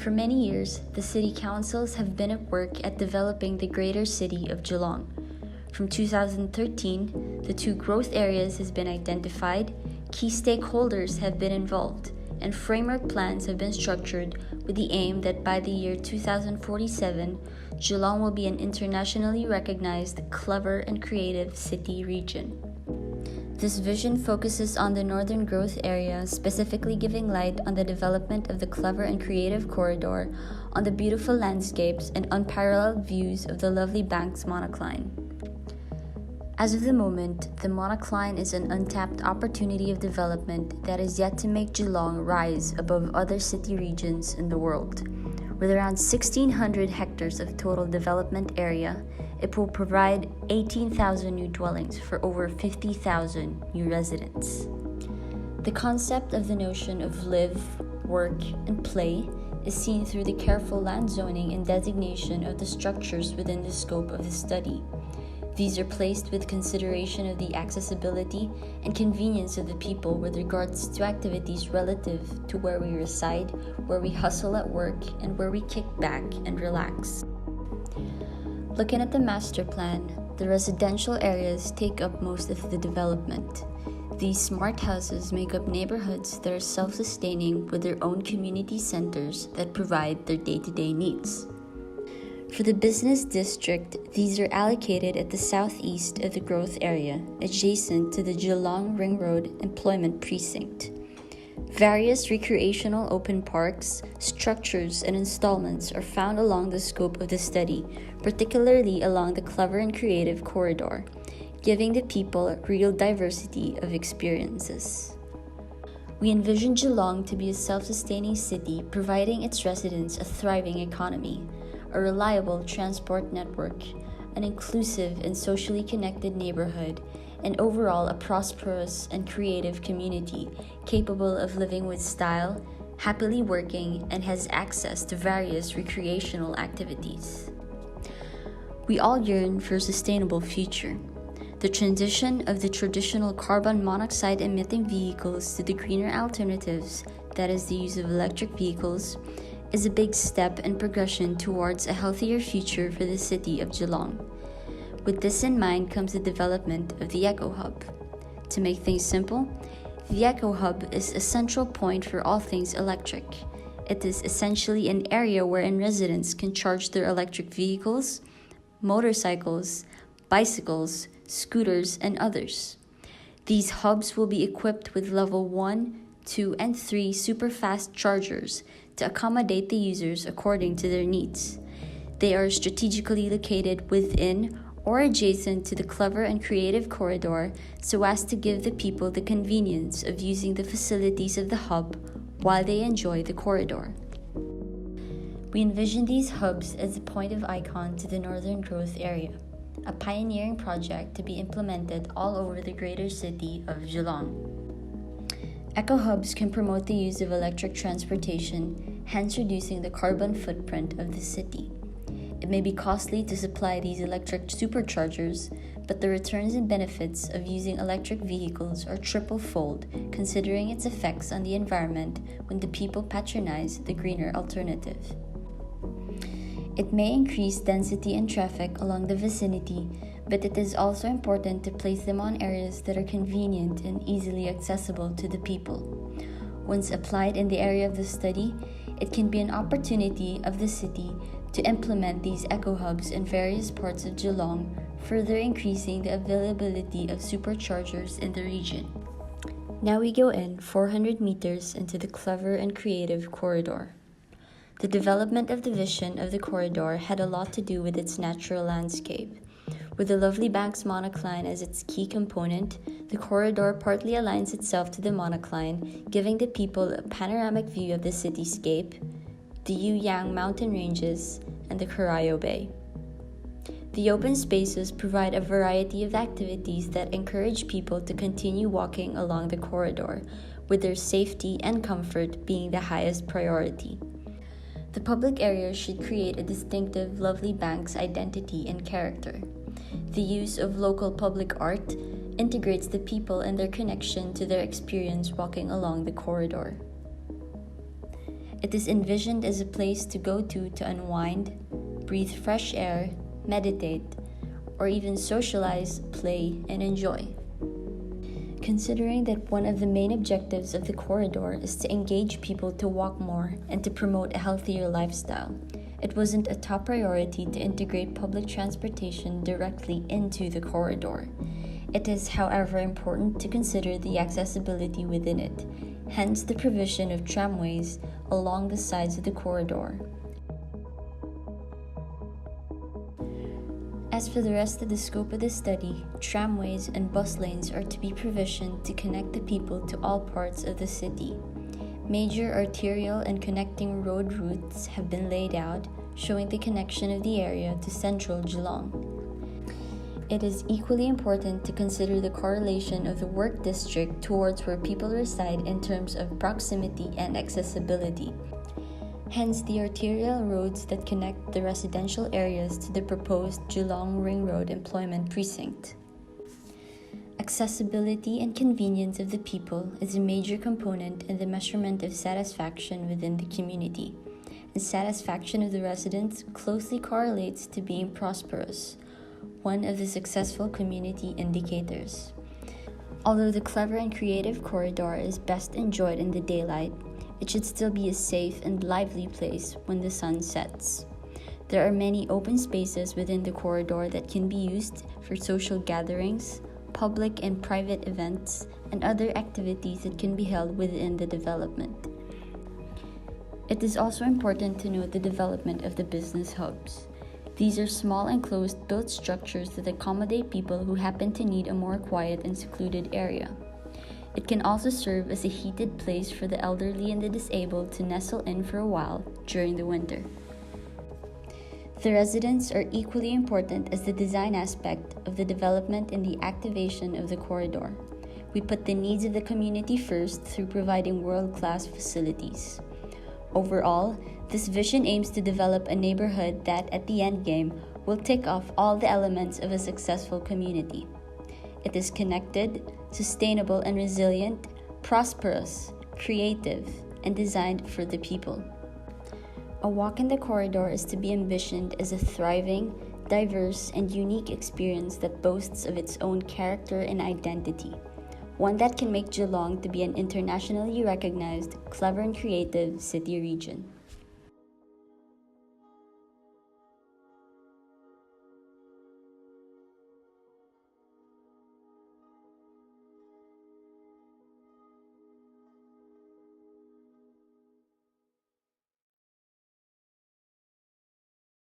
For many years, the city councils have been at work at developing the greater city of Geelong. From 2013, the two growth areas has been identified, key stakeholders have been involved, and framework plans have been structured with the aim that by the year 2047, Geelong will be an internationally recognized, clever and creative city region. This vision focuses on the northern growth area, specifically giving light on the development of the clever and creative corridor, on the beautiful landscapes and unparalleled views of the lovely Banks Monocline. As of the moment, the Monocline is an untapped opportunity of development that is yet to make Geelong rise above other city regions in the world. With around 1,600 hectares of total development area, it will provide 18,000 new dwellings for over 50,000 new residents. The concept of the notion of live, work, and play is seen through the careful land zoning and designation of the structures within the scope of the study. These are placed with consideration of the accessibility and convenience of the people with regards to activities relative to where we reside, where we hustle at work, and where we kick back and relax. Looking at the master plan, the residential areas take up most of the development. These smart houses make up neighborhoods that are self-sustaining with their own community centers that provide their day-to-day needs. For the business district, these are allocated at the southeast of the growth area, adjacent to the Geelong Ring Road Employment Precinct. Various recreational open parks, structures, and installments are found along the scope of the study, particularly along the clever and creative corridor, giving the people a real diversity of experiences. We envision Geelong to be a self-sustaining city, providing its residents a thriving economy, a reliable transport network, an inclusive and socially connected neighborhood, and overall a prosperous and creative community capable of living with style, happily working, and has access to various recreational activities. We all yearn for a sustainable future. The transition of the traditional carbon monoxide emitting vehicles to the greener alternatives, that is the use of electric vehicles, is a big step and progression towards a healthier future for the city of Geelong. With this in mind comes the development of the Eco Hub. To make things simple, the Eco Hub is a central point for all things electric. It is essentially an area wherein residents can charge their electric vehicles, motorcycles, bicycles, scooters, and others. These hubs will be equipped with level 1, 2, and 3 super fast chargers to accommodate the users according to their needs. They are strategically located within or adjacent to the clever and creative corridor so as to give the people the convenience of using the facilities of the hub while they enjoy the corridor. We envision these hubs as a point of icon to the northern growth area, a pioneering project to be implemented all over the greater city of Geelong. Eco hubs can promote the use of electric transportation, hence reducing the carbon footprint of the city. It may be costly to supply these electric superchargers, but the returns and benefits of using electric vehicles are triple-fold, considering its effects on the environment when the people patronize the greener alternative. It may increase density and traffic along the vicinity, but it is also important to place them on areas that are convenient and easily accessible to the people. Once applied in the area of the study, it can be an opportunity of the city to implement these eco hubs in various parts of Geelong, further increasing the availability of superchargers in the region. Now we go in 400 meters into the clever and creative corridor. The development of the vision of the corridor had a lot to do with its natural landscape. With the lovely Banks Monocline as its key component, the corridor partly aligns itself to the monocline, giving the people a panoramic view of the cityscape, the Yang mountain ranges, and the Corre Bay. The open spaces provide a variety of activities that encourage people to continue walking along the corridor, with their safety and comfort being the highest priority. The public areas should create a distinctive Lovely Banks identity and character. The use of local public art integrates the people and their connection to their experience walking along the corridor. It is envisioned as a place to go to unwind, breathe fresh air, meditate, or even socialize, play, and enjoy. Considering that one of the main objectives of the corridor is to engage people to walk more and to promote a healthier lifestyle, it wasn't a top priority to integrate public transportation directly into the corridor. It is, however, important to consider the accessibility within it, hence the provision of tramways along the sides of the corridor. As for the rest of the scope of the study, tramways and bus lanes are to be provisioned to connect the people to all parts of the city. Major arterial and connecting road routes have been laid out, showing the connection of the area to central Geelong. It is equally important to consider the correlation of the work district towards where people reside in terms of proximity and accessibility. Hence, the arterial roads that connect the residential areas to the proposed Geelong Ring Road Employment Precinct. Accessibility and convenience of the people is a major component in the measurement of satisfaction within the community, and satisfaction of the residents closely correlates to being prosperous, one of the successful community indicators. Although the clever and creative corridor is best enjoyed in the daylight, it should still be a safe and lively place when the sun sets. There are many open spaces within the corridor that can be used for social gatherings, public and private events, and other activities that can be held within the development. It is also important to note the development of the business hubs. These are small enclosed built structures that accommodate people who happen to need a more quiet and secluded area. It can also serve as a heated place for the elderly and the disabled to nestle in for a while during the winter. The residents are equally important as the design aspect of the development and the activation of the corridor. We put the needs of the community first through providing world-class facilities. Overall, this vision aims to develop a neighborhood that, at the end game, will tick off all the elements of a successful community. It is connected, sustainable and resilient, prosperous, creative, and designed for the people. A walk in the corridor is to be envisioned as a thriving, diverse, and unique experience that boasts of its own character and identity, one that can make Geelong to be an internationally recognized, clever and creative city region.